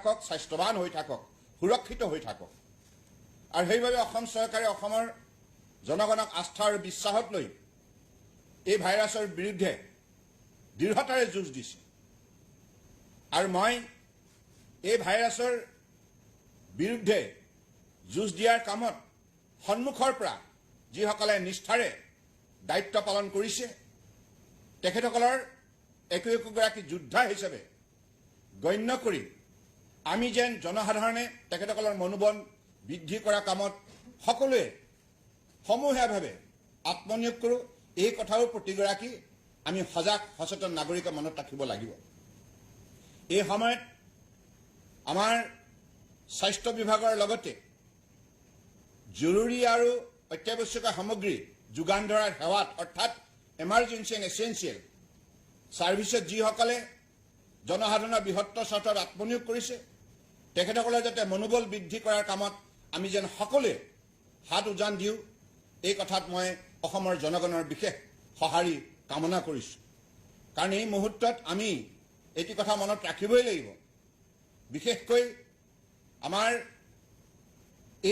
থাকক, স্বাস্থ্যৱান হৈ থাকক, সুৰক্ষিত হৈ থাকক। আৰু সেইবাবে অসম চৰকাৰে অসমৰ জনগণক আস্থা আৰু বিশ্বাসত লৈ এই ভাইৰাছৰ বিৰুদ্ধে দৃঢ়তাৰে যুঁজ দিছে। আৰু মই এই ভাইৰাছৰ বিৰুদ্ধে যুঁজ দিয়াৰ কামত সন্মুখৰ পৰা যিসকলে নিষ্ঠাৰে দায়িত্ব পালন কৰিছে তেখেতসকলৰ একোগৰাকী যোদ্ধা হিচাপে গণ্য কৰি আমি যেন জনসাধাৰণে তেখেতসকলৰ মনোবল বৃদ্ধি কৰা কামত সকলোৱে সমূহীয়াভাৱে আত্মনিয়োগ কৰোঁ, এই কথাও প্ৰতিগৰাকী আমি সজাগ সচেতন নাগৰিকে মনত ৰাখিব লাগিব। এই সময়ত আমাৰ স্বাস্থ্য বিভাগৰ লগতে জৰুৰী আৰু অত্যাৱশ্যকীয় সামগ্ৰী যোগান ধৰাৰ সেৱাত অৰ্থাৎ এমাৰ্জেঞ্চি এণ্ড এছেঞ্চিয়েল ছাৰ্ভিচত যিসকলে জনসাধাৰণৰ বৃহত্তৰ স্বাৰ্থত আত্মনিয়োগ কৰিছে তেখেতসকলে যাতে মনোবল বৃদ্ধি কৰাৰ কামত আমি যেন সকলোৱে হাত উজান দিওঁ, এই কথাত মই অসমৰ জনগণৰ বিশেষ সঁহাৰি কামনা কৰিছোঁ। কাৰণ এই মুহূৰ্তত আমি এটি কথা মনত ৰাখিবই লাগিব, বিশেষকৈ আমাৰ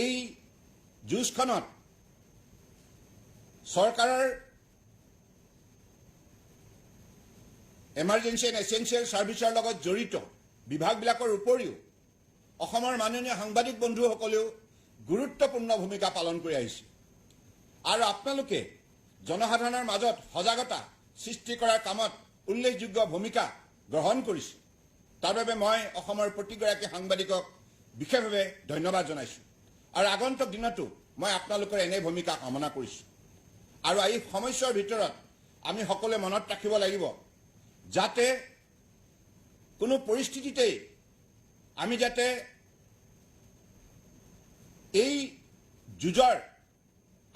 এই যুঁজখনত চৰকাৰৰ এমাৰ্জেঞ্চি এণ্ড এছেঞ্চিয়েল ছাৰ্ভিচৰ লগত জড়িত বিভাগবিলাকৰ উপৰিও অসমৰ মাননীয় সাংবাদিক বন্ধুসকলেও গুৰুত্বপূৰ্ণ ভূমিকা পালন কৰি আহিছে। আৰু আপোনালোকে জনসাধাৰণৰ মাজত সজাগতা সৃষ্টি কৰাৰ কামত উল্লেখযোগ্য ভূমিকা গ্ৰহণ কৰিছে। তাৰ বাবে মই অসমৰ প্ৰতিগৰাকী সাংবাদিকক বিশেষভাৱে ধন্যবাদ জনাইছোঁ। আৰু আগন্তুক দিনতো মই আপোনালোকৰ এনে ভূমিকা কামনা কৰিছোঁ। আৰু এই সমস্যাৰ ভিতৰত আমি সকলোৱে মনত ৰাখিব লাগিব যাতে কোনো পৰিস্থিতিতেই আমি যাতে এই যুঁজৰ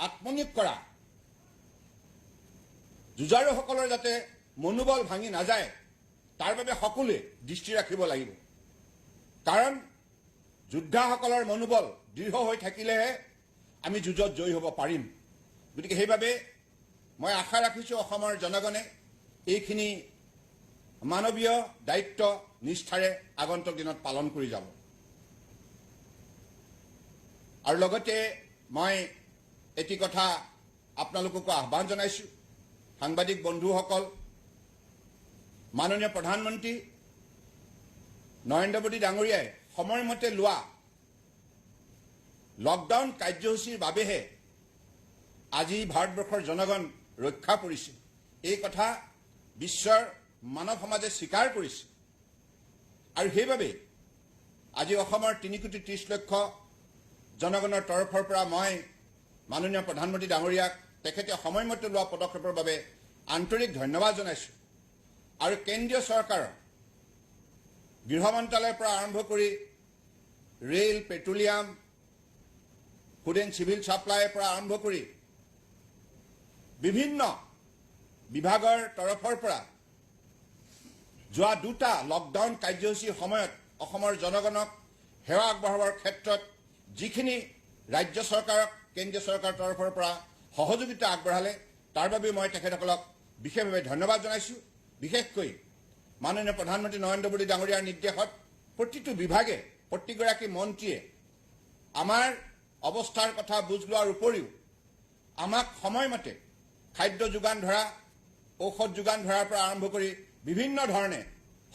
আত্মনিয়োগ কৰা যুঁজাৰুসকলৰ যাতে মনোবল ভাঙি নাযায় তাৰ বাবে সকলোৱে দৃষ্টি ৰাখিব লাগিব। কাৰণ যোদ্ধাসকলৰ মনোবল দৃঢ় হৈ থাকিলেহে আমি যুঁজত জয়ী হ'ব পাৰিম। গতিকে সেইবাবে মই আশা ৰাখিছোঁ অসমৰ জনগণে এইখিনি মানৱীয় দায়িত্ব নিষ্ঠাৰে আগন্তুক দিনত পালন কৰি যাব। আৰু লগতে মই এটি কথা আপোনালোককো আহ্বান জনাইছোঁ, সাংবাদিক বন্ধুসকল, মাননীয় প্ৰধানমন্ত্ৰী নৰেন্দ্ৰ মোদী ডাঙৰীয়াই সময়মতে লোৱা লকডাউন কাৰ্যসূচীৰ বাবেহে আজি ভাৰতবৰ্ষৰ জনগণ ৰক্ষা পৰিছে। এই কথা বিশ্বৰ মানৱ সমাজে স্বীকাৰ কৰিছে। আৰু সেইবাবে আজি অসমৰ 3,30,00,000 জনগণৰ তৰফৰ পৰা মই মাননীয় প্ৰধানমন্ত্ৰী ডাঙৰীয়াক তেখেতে সময়মতে লোৱা পদক্ষেপৰ বাবে আন্তৰিক ধন্যবাদ জনাইছোঁ। আৰু কেন্দ্ৰীয় চৰকাৰৰ গৃহ মন্ত্ৰালয়ৰ পৰা আৰম্ভ কৰি rail, petroleum, food and civil ছাপ্লাইৰ পৰা আৰম্ভ কৰি বিভিন্ন বিভাগৰ তৰফৰ পৰা যোৱা দুটা লকডাউন কাৰ্যসূচীৰ সময়ত অসমৰ জনগণক সেৱা আগবঢ়াবৰ ক্ষেত্ৰত যিখিনি ৰাজ্য চৰকাৰক কেন্দ্ৰীয় চৰকাৰৰ তৰফৰ পৰা সহযোগিতা আগবঢ়ালে তাৰ বাবে মই তেখেতসকলক বিশেষভাৱে ধন্যবাদ জনাইছোঁ। বিশেষকৈ মাননীয় প্ৰধানমন্ত্ৰী নৰেন্দ্ৰ মোদী ডাঙৰীয়াৰ নিৰ্দেশত প্ৰতিটো বিভাগে প্ৰতিগৰাকী মন্ত্ৰীয়ে আমাৰ অৱস্থাৰ কথা বুজ লোৱাৰ উপৰিও আমাক সময়মতে খাদ্য যোগান ধৰা, ঔষধ যোগান ধৰাৰ পৰা আৰম্ভ কৰি বিভিন্ন ধৰণে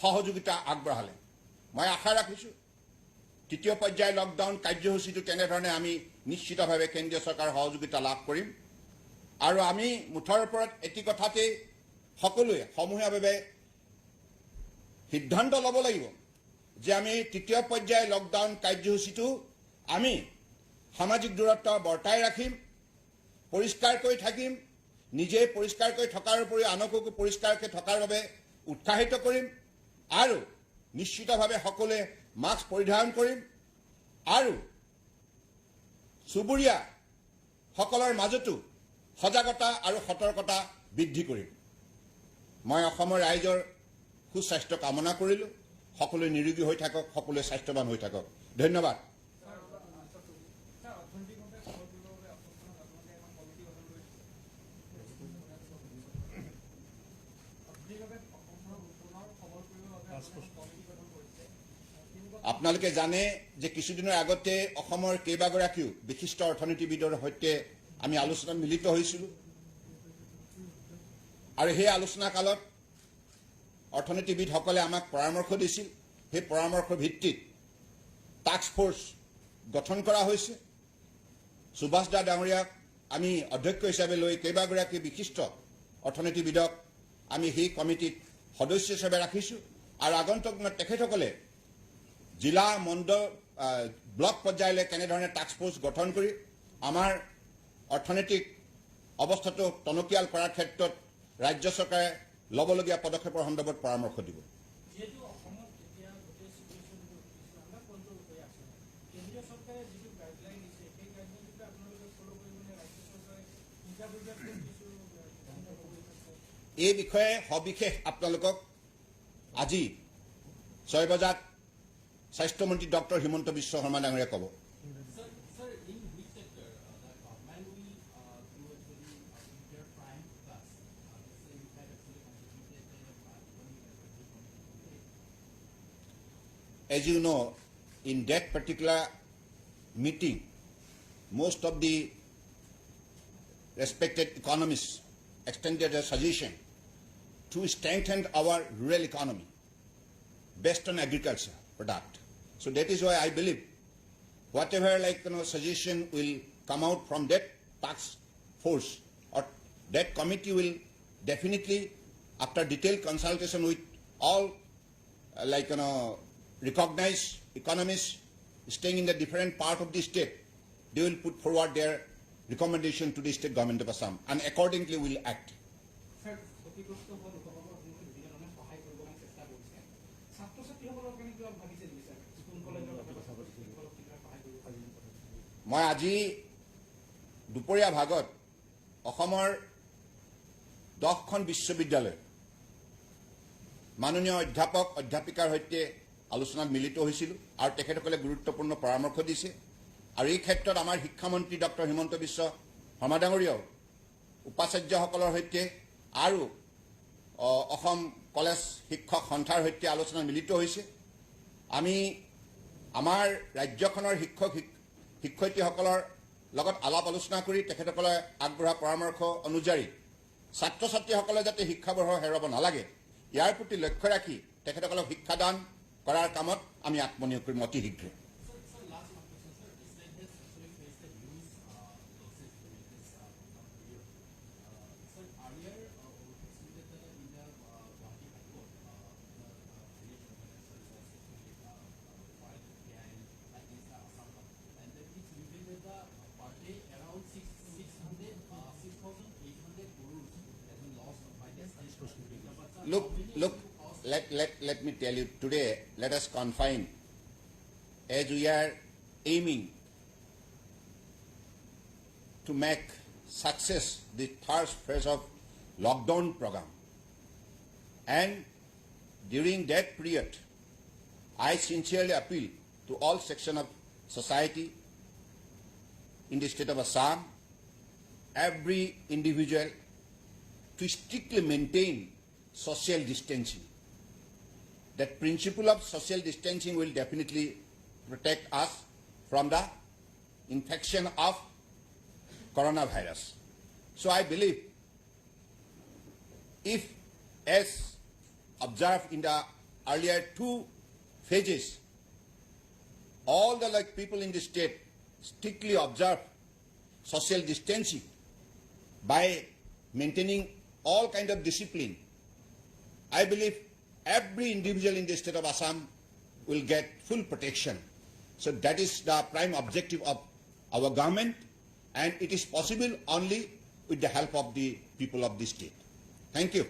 সহযোগিতা আগবঢ়ালে। মই আশা ৰাখিছোঁ তৃতীয় পৰ্যায়ৰ লকডাউন কাৰ্যসূচীটো তেনেধৰণে আমি নিশ্চিতভাৱে কেন্দ্ৰীয় চৰকাৰৰ সহযোগিতা লাভ কৰিম। আৰু আমি মুঠৰ ওপৰত এটি কথাতেই সকলোৱে সমূহীয়াভাৱে সিদ্ধান্ত ল'ব লাগিব যে আমি তৃতীয় পৰ্যায়ৰ লকডাউন কাৰ্যসূচীটো আমি সামাজিক দূৰত্ব বৰ্তাই ৰাখিম, পৰিষ্কাৰকৈ থাকিম, নিজে পৰিষ্কাৰকৈ থকাৰ উপৰিও আনকো পৰিষ্কাৰকৈ থকাৰ বাবে উৎসাহিত কৰিম আৰু নিশ্চিতভাৱে সকলোৱে মাস্ক পৰিধান কৰিম আৰু চুবুৰীয়াসকলৰ মাজতো সজাগতা আৰু সতৰ্কতা বৃদ্ধি কৰিম। মই অসমৰ ৰাইজৰ সুস্বাস্থ্য কামনা কৰিলোঁ। সকলোৱে নিৰোগী হৈ থাকক, সকলোৱে স্বাস্থ্যৱান হৈ থাকক। ধন্যবাদ। পুনৰ খবৰ কৰিবৰ বাবে কমিটি গঠন কৰিছে, কেনেকুৱা আপোনালোকে জানে যে কিছুদিনৰ আগতে অসমৰ কেইবাগৰাকীও বিশিষ্ট অৰ্থনীতিবিদৰ সৈতে আমি আলোচনাত মিলিত হৈছিলোঁ আৰু সেই আলোচনা কালত অৰ্থনীতিবিদসকলে আমাক পৰামৰ্শ দিছিল সেই পৰামৰ্শৰ ভিত্তিত টাস্ক ফোৰ্স গঠন কৰা হৈছে সুভাষ দা ডাঙৰীয়াক আমি অধ্যক্ষ হিচাপে লৈ কেইবাগৰাকী বিশিষ্ট অৰ্থনীতিবিদক আমি সেই কমিটিত সদস্য হিচাপে ৰাখিছোঁ আৰু আগন্তুক তেখেতসকলে জিলা মণ্ডল ব্লক পৰ্যায়লৈ কেনেধৰণে টাস্ক ফোৰ্স গঠন কৰি আমাৰ অৰ্থনৈতিক অৱস্থাটো টনকিয়াল কৰাৰ ক্ষেত্ৰত ৰাজ্য চৰকাৰে ল'বলগীয়া পদক্ষেপৰ সন্দৰ্ভত পৰামৰ্শ দিব এই বিষয়ে সবিশেষ আপোনালোকক আজি 6 বজাত স্বাস্থ্যমন্ত্ৰী ডক্টৰ হিমন্ত বিশ্ব শৰ্মা ডাঙৰীয়াই ক'ব As you know, in that particular meeting, most of the respected economists extended a suggestion to strengthen our rural economy based on agriculture product. So that is why I believe whatever suggestion will come out from that task force or that committee will definitely, after detailed consultation with all recognized economists staying in the different part of the state, they will put forward their recommendation to the state government of Assam and accordingly will act. মই আজি দুপৰীয়া ভাগত অসমৰ 10খন বিশ্ববিদ্যালয় মাননীয় অধ্যাপক অধ্যাপিকাৰ সৈতে আলোচনাত মিলিত হৈছিলোঁ আৰু তেখেতসকলে গুৰুত্বপূৰ্ণ পৰামৰ্শ দিছে আৰু এই ক্ষেত্ৰত আমাৰ শিক্ষামন্ত্ৰী ডক্টৰ হিমন্ত বিশ্ব শৰ্মা ডাঙৰীয়াও উপাচাৰ্যসকলৰ সৈতে আৰু অসম কলেজ শিক্ষক সন্থাৰ সৈতে আলোচনাত মিলিত হৈছে আমি আমাৰ ৰাজ্যখনৰ শিক্ষয়িত্ৰীসকলৰ লগত আলাপ আলোচনা কৰি তেখেতসকলে আগবঢ়োৱা পৰামৰ্শ অনুযায়ী ছাত্ৰ ছাত্ৰীসকলে যাতে শিক্ষাবৰ্ষ হেৰুৱাব নালাগে ইয়াৰ প্ৰতি লক্ষ্য ৰাখি তেখেতসকলক শিক্ষাদান কৰাৰ কামত আমি আত্মনিয়োগ কৰিম অতি শীঘ্ৰে Look, let me tell you, today let us confine, as we are aiming to make success the first phase of lockdown program. And during that period, I sincerely appeal to all sections of society in the state of Assam, every individual to strictly maintain social distancing. That principle of social distancing will definitely protect us from the infection of coronavirus. So I believe if, as observed in the earlier 2 phases, all the people in the state strictly observe social distancing by maintaining all kind of discipline, I believe every individual in the state of Assam will get full protection. So that is the prime objective of our government, and it is possible only with the help of the people of the state. Thank you.